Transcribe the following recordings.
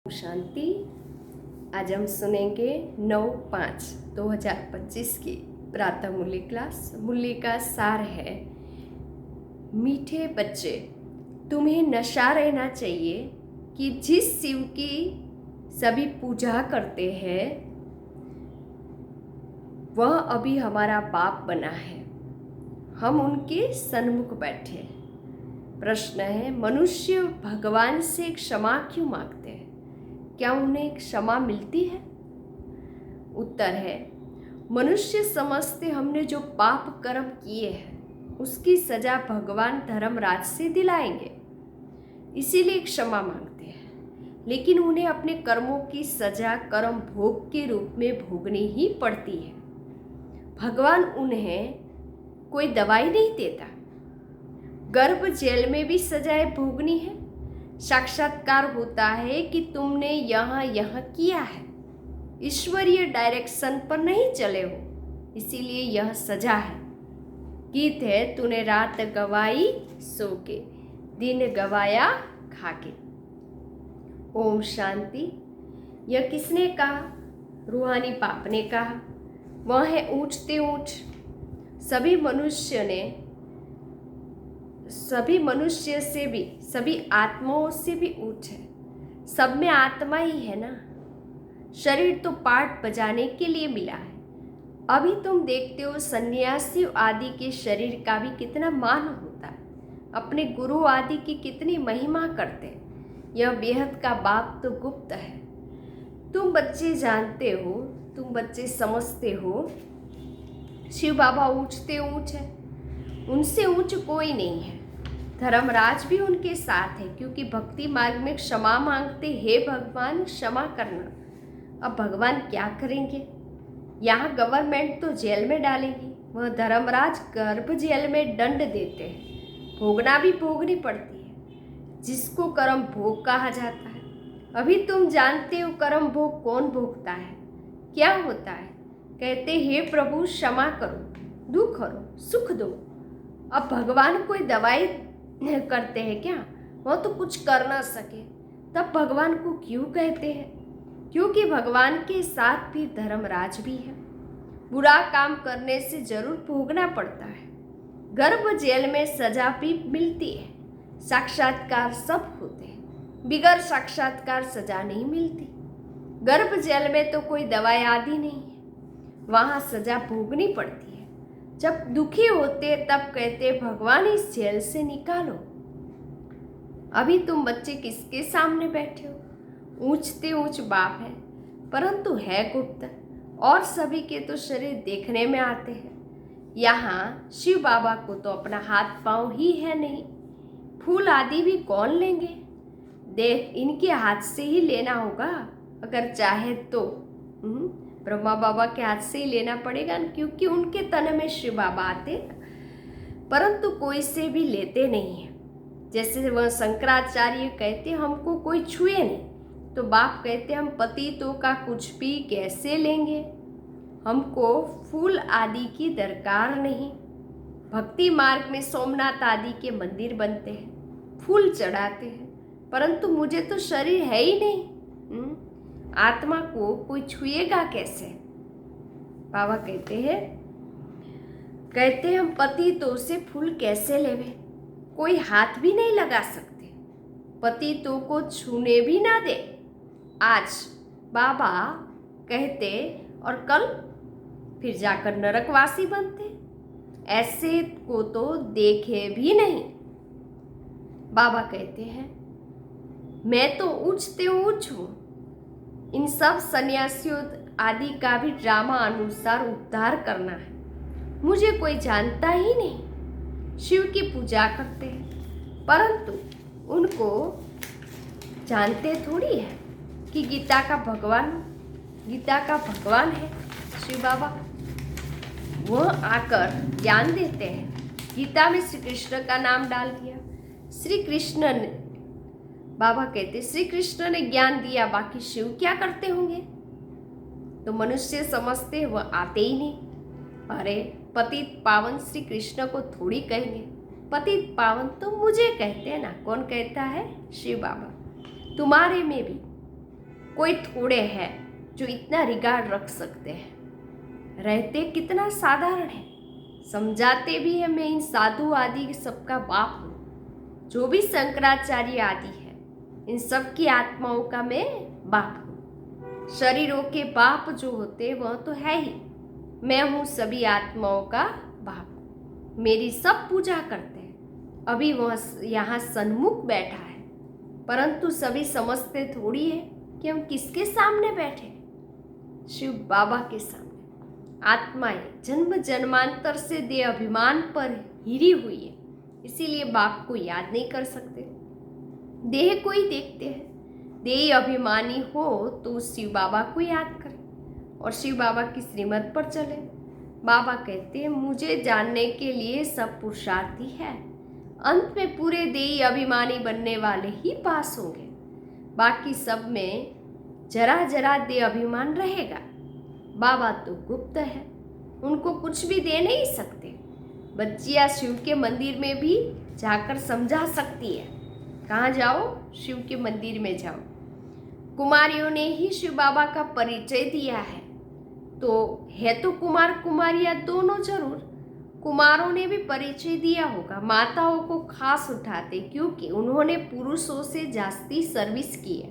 शांति। आज हम सुनेंगे 9/5/2025 की प्रातः मूल्य क्लास। मूल्य का सार है, मीठे बच्चे, तुम्हें नशा रहना चाहिए कि जिस शिव की सभी पूजा करते हैं वह अभी हमारा बाप बना है, हम उनके सन्मुख बैठे। प्रश्न है, मनुष्य भगवान से क्षमा क्यों मांगते हैं? क्या उन्हें क्षमा मिलती है? उत्तर है, मनुष्य समझते हमने जो पाप कर्म किए हैं उसकी सजा भगवान धर्मराज से दिलाएंगे, इसीलिए क्षमा मांगते हैं। लेकिन उन्हें अपने कर्मों की सजा कर्म भोग के रूप में भोगनी ही पड़ती है। भगवान उन्हें कोई दवाई नहीं देता। गर्भ जेल में भी सजाएं भोगनी है। साक्षात्कार होता है कि तुमने यह किया है, ईश्वरीय डायरेक्शन पर नहीं चले हो, इसीलिए यह सजा है। गीत है, तूने रात गवाई सो के, दिन गवाया खाके। ओम शांति। यह किसने कहा? रूहानी बाप ने कहा। वह है ऊंचते ऊंच। सभी मनुष्य से भी, सभी आत्माओं से भी ऊंच है। सब में आत्मा ही है ना। शरीर तो पाठ बजाने के लिए मिला है। अभी तुम देखते हो सन्यासी आदि के शरीर का भी कितना मान होता है, अपने गुरु आदि की कितनी महिमा करते हैं। यह बेहद का बाप तो गुप्त है। तुम बच्चे जानते हो, तुम बच्चे समझते हो शिव बाबा ऊंचते ऊंच है, उनसे ऊंच कोई नहीं है। धर्मराज भी उनके साथ है, क्योंकि भक्ति मार्ग में क्षमा मांगते, हे भगवान क्षमा करना। अब भगवान क्या करेंगे? यहाँ गवर्नमेंट तो जेल में डालेगी, वह धर्मराज गर्भ जेल में दंड देते हैं, भोगनी पड़ती है, जिसको कर्म भोग कहा जाता है। अभी तुम जानते हो कर्म भोग कौन भोगता है, क्या होता है? कहते, हे प्रभु क्षमा करो, दुख करो, सुख दो। अब भगवान कोई दवाई करते हैं क्या? वह तो कुछ कर ना सके, तब भगवान को क्यों कहते हैं? क्योंकि भगवान के साथ भी धर्मराज भी है। बुरा काम करने से जरूर भोगना पड़ता है। गर्भ जेल में सजा भी मिलती है। साक्षात्कार सब होते हैं, बिगर साक्षात्कार सजा नहीं मिलती। गर्भ जेल में तो कोई दवाई आदि नहीं है, वहां सजा भोगनी पड़ती है। जब दुखी होते तब कहते, भगवान इस जेल से निकालो। अभी तुम बच्चे किसके सामने बैठे हो? ऊंचते ऊंच बाप है, परंतु है गुप्त, और सभी के तो शरीर देखने में आते हैं। यहाँ शिव बाबा को तो अपना हाथ पांव ही है नहीं, फूल आदि भी कौन लेंगे? देख, इनके हाथ से ही लेना होगा, अगर चाहे तो ब्रह्मा बाबा के हाथ से ही लेना पड़ेगा, क्योंकि उनके तन में शिव बाबा आते, परंतु कोई से भी लेते नहीं है। जैसे वह शंकराचार्य कहते, हमको कोई छुए नहीं, तो बाप कहते, हम पतितों का कुछ भी कैसे लेंगे, हमको फूल आदि की दरकार नहीं। भक्ति मार्ग में सोमनाथ आदि के मंदिर बनते हैं, फूल चढ़ाते हैं, परंतु मुझे तो शरीर है ही नहीं, आत्मा को कोई छुएगा कैसे? बाबा कहते हम पतितों से फूल कैसे लेवे? कोई हाथ भी नहीं लगा सकते, पतितों को छूने भी ना दे। आज बाबा कहते और कल फिर जाकर नरकवासी बनते, ऐसे को तो देखे भी नहीं। बाबा कहते हैं, मैं तो ऊंचते ऊंच हूं। इन सब सन्यासियों आदि का भी ड्रामा अनुसार उद्धार करना है। मुझे कोई जानता ही नहीं। शिव की पूजा करते हैं, परंतु उनको जानते थोड़ी है कि गीता का भगवान है शिव बाबा। वह आकर ज्ञान देते हैं। गीता में श्री कृष्ण का नाम डाल दिया। श्री कृष्ण ने, बाबा कहते, श्री कृष्ण ने ज्ञान दिया, बाकी शिव क्या करते होंगे? तो मनुष्य समझते वह आते ही नहीं। अरे पतित पावन श्री कृष्ण को थोड़ी कहेंगे, पतित पावन तो मुझे कहते हैं ना। कौन कहता है? शिव बाबा। तुम्हारे में भी कोई थोड़े हैं जो इतना रिगार्ड रख सकते हैं। रहते कितना साधारण है, समझाते भी है मैं इन साधु आदि सबका बाप हूँ। जो भी शंकराचार्य आदि है, इन सब की आत्माओं का मैं बाप हूँ। शरीरों के बाप जो होते वह तो है ही, मैं हूँ सभी आत्माओं का बाप। मेरी सब पूजा करते हैं। अभी वह यहाँ सन्मुख बैठा है, परंतु सभी समझते थोड़ी है कि हम किसके सामने बैठे। शिव बाबा के सामने। आत्माएं जन्म जन्मांतर से देह अभिमान पर हिरी हुई है, इसीलिए बाप को याद नहीं कर सकते। देह को ही देखते हैं। देह अभिमानी हो तो शिव बाबा को याद करें और शिव बाबा की श्रीमत पर चले। बाबा कहते हैं मुझे जानने के लिए सब पुरुषार्थी है। अंत में पूरे देह अभिमानी बनने वाले ही पास होंगे। बाकी सब में जरा जरा देह अभिमान रहेगा। बाबा तो गुप्त है, उनको कुछ भी दे नहीं सकते। बच्चियां शिव के मंदिर में भी जाकर समझा सकती है। कहाँ जाओ? शिव के मंदिर में जाओ। कुमारियों ने ही शिव बाबा का परिचय दिया है, तो है तो कुमार कुमारियां दोनों जरूर। कुमारों ने भी परिचय दिया होगा। माताओं को खास उठाते क्योंकि उन्होंने पुरुषों से जास्ती सर्विस की है,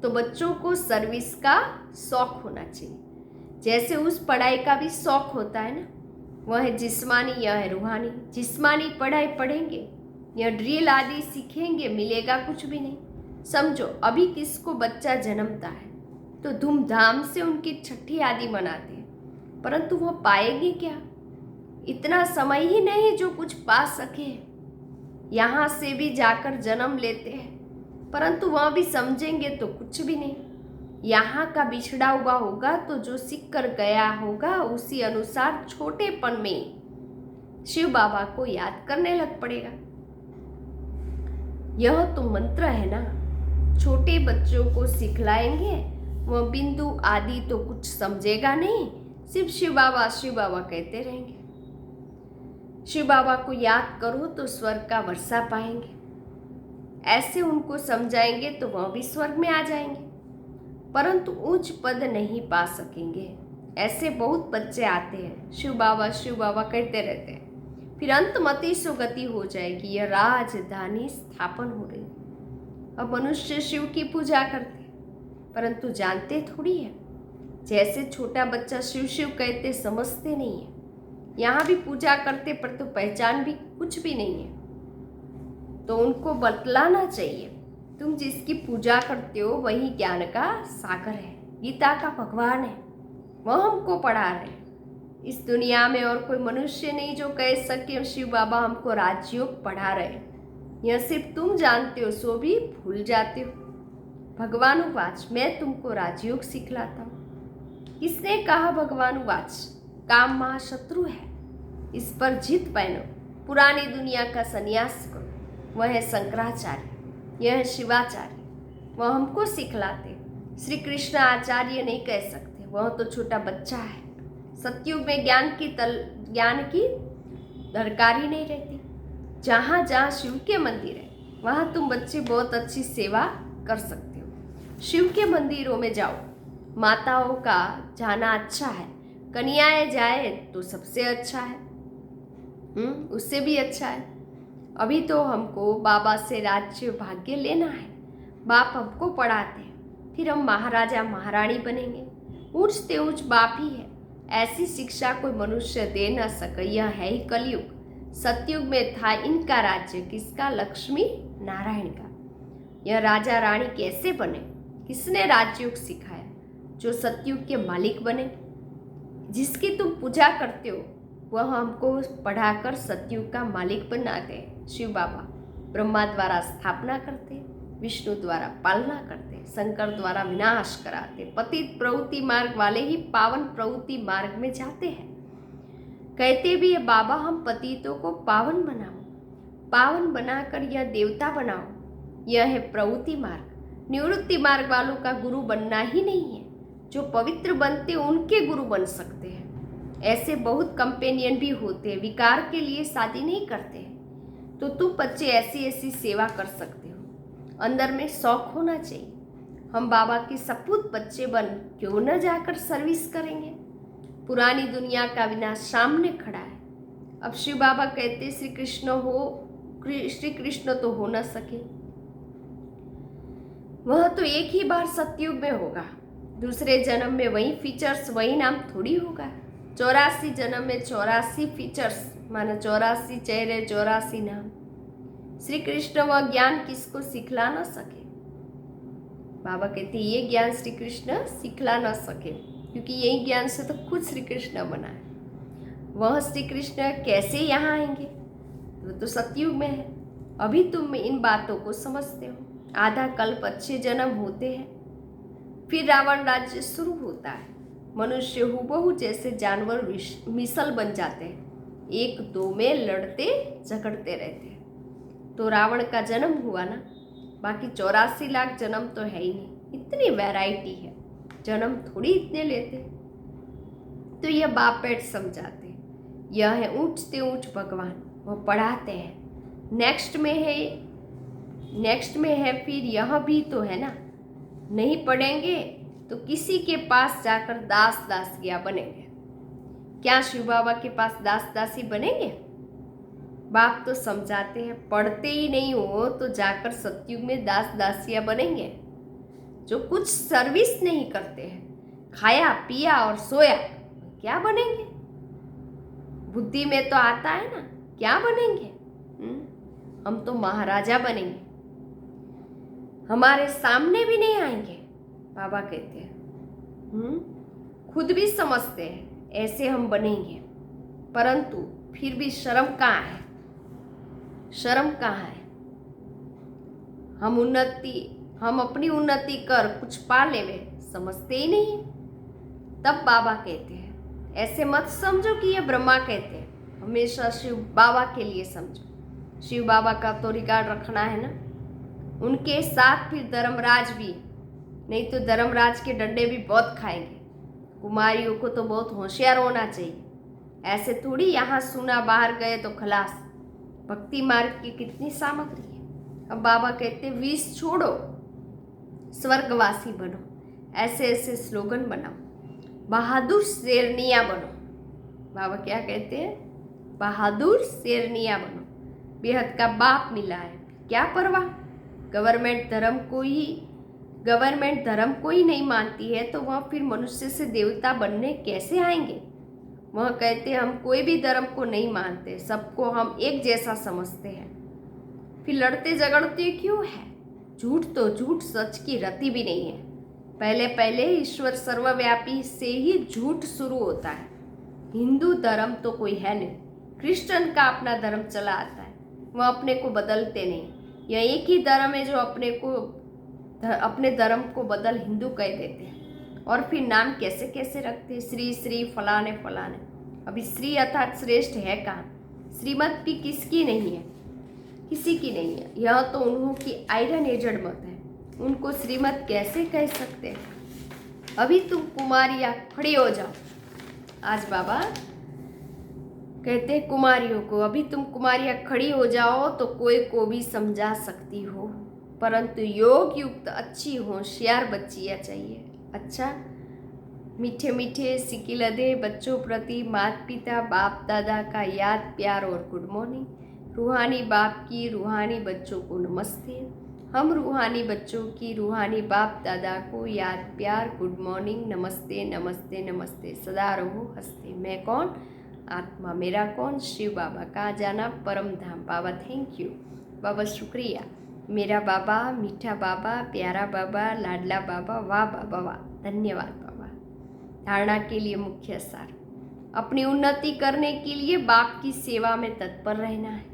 तो बच्चों को सर्विस का शौक होना चाहिए। जैसे उस पढ़ाई का भी शौक होता है ना, वह है जिस्मानी, यह है रूहानी। जिस्मानी पढ़ाई पढ़ेंगे, यह ड्रिल आदि सीखेंगे, मिलेगा कुछ भी नहीं। समझो अभी किसको बच्चा जन्मता है तो धूमधाम से उनकी छठी आदि मनाते हैं, परंतु वह पाएंगे क्या? इतना समय ही नहीं जो कुछ पा सके। यहाँ से भी जाकर जन्म लेते हैं, परंतु वह भी समझेंगे तो कुछ भी नहीं। यहाँ का बिछड़ा हुआ होगा तो जो सीख कर गया होगा उसी अनुसार छोटेपन में शिव बाबा को याद करने लग पड़ेगा। यह तो मंत्र है ना, छोटे बच्चों को सिखलाएंगे, वह बिंदु आदि तो कुछ समझेगा नहीं, सिर्फ शिव बाबा कहते रहेंगे। शिव बाबा को याद करो तो स्वर्ग का वर्षा पाएंगे। ऐसे उनको समझाएंगे तो वह भी स्वर्ग में आ जाएंगे, परंतु उच्च पद नहीं पा सकेंगे। ऐसे बहुत बच्चे आते हैं, शिव बाबा कहते रहते हैं, फिर अंतमति सुगति हो जाएगी, यह राजधानी स्थापन हो गई। अब मनुष्य शिव की पूजा करते हैं, परंतु जानते थोड़ी है। जैसे छोटा बच्चा शिव शिव कहते समझते नहीं है, यहाँ भी पूजा करते पर तो पहचान भी कुछ भी नहीं है। तो उनको बतलाना चाहिए, तुम जिसकी पूजा करते हो वही ज्ञान का सागर है, गीता का भगवान है, वह हमको पढ़ा रहे हैं। इस दुनिया में और कोई मनुष्य नहीं जो कह सके शिव बाबा हमको राजयोग पढ़ा रहे हैं। यह सिर्फ तुम जानते हो, सो भी भूल जाते हो। भगवान उवाच, मैं तुमको राजयोग सिखलाता हूँ। किसने कहा? भगवान उवाच, काम महाशत्रु है, इस पर जीत पहनो, पुरानी दुनिया का संन्यास करो। वह है शंकराचार्य, यह है शिवाचार्य, वह हमको सिखलाते। श्री कृष्ण आचार्य नहीं कह सकते, वह तो छोटा बच्चा है। सतयुग में ज्ञान की दरकार ही नहीं रहती। जहाँ जहाँ शिव के मंदिर है वहाँ तुम बच्चे बहुत अच्छी सेवा कर सकते हो। शिव के मंदिरों में जाओ, माताओं का जाना अच्छा है, कन्याएं जाए तो सबसे अच्छा है, उससे भी अच्छा है। अभी तो हमको बाबा से राज्य भाग्य लेना है। बाप हमको पढ़ाते हैं, फिर हम महाराजा महारानी बनेंगे। ऊंचते ऊंच बाप ही है, ऐसी शिक्षा कोई मनुष्य दे न सके। यह है ही कलयुग। सतयुग में था इनका राज्य, किसका? लक्ष्मी नारायण का। यह राजा रानी कैसे बने? किसने राजयोग सिखाया? जो सतयुग के मालिक बने। जिसकी तुम पूजा करते हो वह हमको पढ़ाकर सतयुग का मालिक बनाते। शिव बाबा ब्रह्मा द्वारा स्थापना करते, विष्णु द्वारा पालना करते, शंकर द्वारा विनाश कराते। पतित प्रवृत्ति मार्ग वाले ही पावन प्रवृत्ति मार्ग में जाते हैं। कहते भी है बाबा हम पतितों को पावन बनाओ, पावन बनाकर यह देवता बनाओ। यह है प्रवृत्ति मार्ग। निवृत्ति मार्ग वालों का गुरु बनना ही नहीं है, जो पवित्र बनते उनके गुरु बन सकते हैं। ऐसे बहुत कंपेनियन भी होते हैं, विकार के लिए शादी नहीं करते हैं, तो तुम बच्चे ऐसी ऐसी सेवा कर सकते हो। अंदर में शौक होना चाहिए। हम बाबा के सपूत बच्चे बन क्यों न जाकर सर्विस करेंगे। पुरानी दुनिया का विनाश सामने खड़ा है। अब शिव बाबा कहते श्री कृष्ण तो हो न सके, वह तो एक ही बार सतयुग में होगा, दूसरे जन्म में वही फीचर्स वही नाम थोड़ी होगा। 84 जन्म में 84 फीचर्स, माना 84 चेहरे 84 नाम। श्री कृष्ण वह ज्ञान किसको सिखला न सके। बाबा कहते ये ज्ञान श्री कृष्ण सिखला न सके, क्योंकि यही ज्ञान से तो खुद श्री कृष्ण बना है। वह श्री कृष्ण कैसे यहाँ आएंगे, वो तो सतयुग में है। अभी तुम इन बातों को समझते हो। आधा कल्प अच्छे जन्म होते हैं, फिर रावण राज्य शुरू होता है। मनुष्य हूबहू जैसे जानवर मिसल बन जाते हैं, एक दो में लड़ते झगड़ते रहते हैं। तो रावण का जन्म हुआ ना, बाकी 84 लाख जन्म तो है ही नहीं। इतनी वैरायटी है, जन्म थोड़ी इतने लेते। तो यह बाप बैठ समझाते, यह है ऊंचते ऊंच भगवान, वो पढ़ाते हैं। नेक्स्ट में है फिर यह भी तो है ना। नहीं पढ़ेंगे तो किसी के पास जाकर दास दासिया बनेंगे। क्या शिव बाबा के पास दास दासी बनेंगे? बाप तो समझाते हैं, पढ़ते ही नहीं हो तो जाकर सतयुग में दास दासिया बनेंगे। जो कुछ सर्विस नहीं करते हैं, खाया पिया और सोया, क्या बनेंगे? बुद्धि में तो आता है ना, क्या बनेंगे? हम तो महाराजा बनेंगे, हमारे सामने भी नहीं आएंगे। बाबा कहते हैं खुद भी समझते हैं ऐसे हम बनेंगे, परंतु फिर भी शर्म कहाँ है? शर्म कहाँ है? हम अपनी उन्नति कर कुछ पा लेवे, समझते ही नहीं। तब बाबा कहते हैं ऐसे मत समझो कि ये ब्रह्मा कहते हैं, हमेशा शिव बाबा के लिए समझो। शिव बाबा का तो रिकॉर्ड रखना है ना, उनके साथ फिर धर्मराज भी, नहीं तो धर्मराज के डंडे भी बहुत खाएंगे। कुमारियों को तो बहुत होशियार होना चाहिए, ऐसे थोड़ी यहाँ सुना बाहर गए तो खलास। भक्ति मार्ग की कितनी सामग्री है। अब बाबा कहते विष छोड़ो, स्वर्गवासी बनो, ऐसे ऐसे स्लोगन बनाओ, बहादुर शेरनिया बनो। बाबा क्या कहते हैं? बहादुर शेरनिया बनो। बेहद का बाप मिला है, क्या परवाह। गवर्नमेंट धर्म को ही नहीं मानती है तो वह फिर मनुष्य से देवता बनने कैसे आएंगे? वह कहते हैं हम कोई भी धर्म को नहीं मानते, सबको हम एक जैसा समझते हैं। फिर लड़ते झगड़ते क्यों है? झूठ तो झूठ, सच की रति भी नहीं है। पहले ईश्वर सर्वव्यापी से ही झूठ शुरू होता है। हिंदू धर्म तो कोई है नहीं, क्रिश्चियन का अपना धर्म चला आता है, वह अपने को बदलते नहीं। यह एक ही धर्म है जो अपने धर्म को बदल हिंदू कह देते हैं। और फिर नाम कैसे कैसे रखते हैं, श्री फलाने फलाने। अभी श्री अर्थात श्रेष्ठ है कहाँ? श्रीमत भी किसकी नहीं है, किसी की नहीं है। यह तो उन्हों की आयरन एजेड मत है, उनको श्रीमत कैसे कह सकते हैं? अभी तुम कुमारियाँ खड़ी हो जाओ। आज बाबा कहते हैं कुमारियों को, अभी तुम कुमारियाँ खड़ी हो जाओ तो कोई को भी समझा सकती हो, परंतु योग युक्त अच्छी होशियार बच्चियाँ चाहिए। अच्छा, मीठे मीठे सिकिलदे बच्चों प्रति माता पिता बाप दादा का याद प्यार और गुड मॉर्निंग। रूहानी बाप की रूहानी बच्चों को नमस्ते। हम रूहानी बच्चों की रूहानी बाप दादा को याद प्यार गुड मॉर्निंग, नमस्ते नमस्ते नमस्ते। सदा रहो हंसते। मैं कौन? आत्मा। मेरा कौन? शिव बाबा। कहाँ जाना? परम धाम। बाबा थैंक यू। बाबा शुक्रिया। मेरा बाबा, मीठा बाबा, प्यारा बाबा, लाडला बाबा, वाह बाबा वाह, धन्यवाद बाबा। धारणा के लिए मुख्य सार, अपनी उन्नति करने के लिए बाप की सेवा में तत्पर रहना है।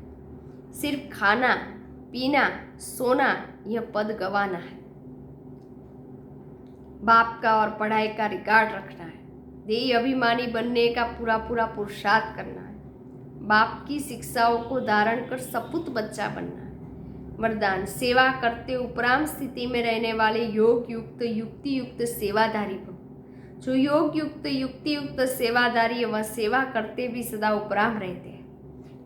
सिर्फ खाना पीना सोना यह पद गंवाना है। बाप का और पढ़ाई का रिकॉर्ड रखना है। देही अभिमानी बनने का पूरा पुरुषार्थ करना है। बाप की शिक्षाओं को धारण कर सपूत बच्चा बनना है। वरदान, सेवा करते उपराम स्थिति में रहने वाले योग युक्त युक्ति युक्त सेवाधारी भव। जो योग युक्त युक्ति युक्त सेवाधारी है वह सेवा करते भी सदा उपराम रहते हैं।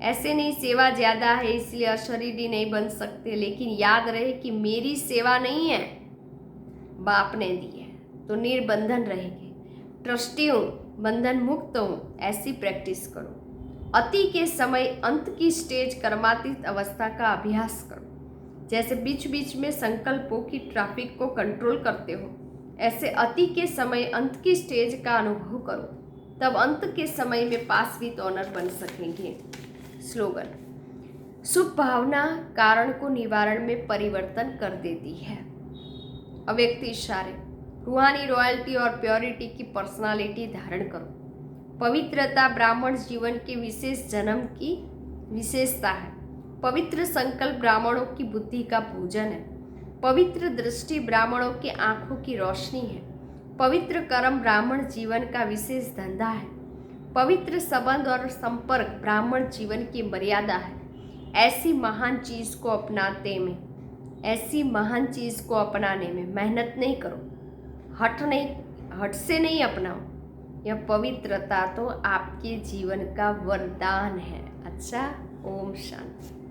ऐसे नहीं सेवा ज्यादा है इसलिए अशरीरी नहीं बन सकते, लेकिन याद रहे कि मेरी सेवा नहीं है, बाप ने दी है तो निर्बंधन रहेंगे। ट्रस्टी हूँ, बंधन मुक्त हूँ, ऐसी प्रैक्टिस करो। अति के समय अंत की स्टेज कर्मातीत अवस्था का अभ्यास करो। जैसे बीच बीच में संकल्पों की ट्रैफिक को कंट्रोल करते हो, ऐसे अति के समय अंत की स्टेज का अनुभव करो, तब अंत के समय में पास विद ऑनर बन सकेंगे। स्लोगन: शुभ भावना कारण को निवारण में परिवर्तन कर देती है। अव्यक्त इशारे: रूहानी रॉयल्टी और प्योरिटी की पर्सनालिटी धारण करो। पवित्रता ब्राह्मण जीवन के विशेष जन्म की विशेषता है। पवित्र संकल्प ब्राह्मणों की बुद्धि का भोजन है। पवित्र दृष्टि ब्राह्मणों की आंखों की रोशनी है। पवित्र कर्म ब्राह्मण जीवन का विशेष धंधा है। पवित्र संबंध और संपर्क ब्राह्मण जीवन की मर्यादा है। ऐसी महान चीज को अपनाने में मेहनत नहीं करो, हट से नहीं अपनाओ। यह पवित्रता तो आपके जीवन का वरदान है। अच्छा, ओम शांति।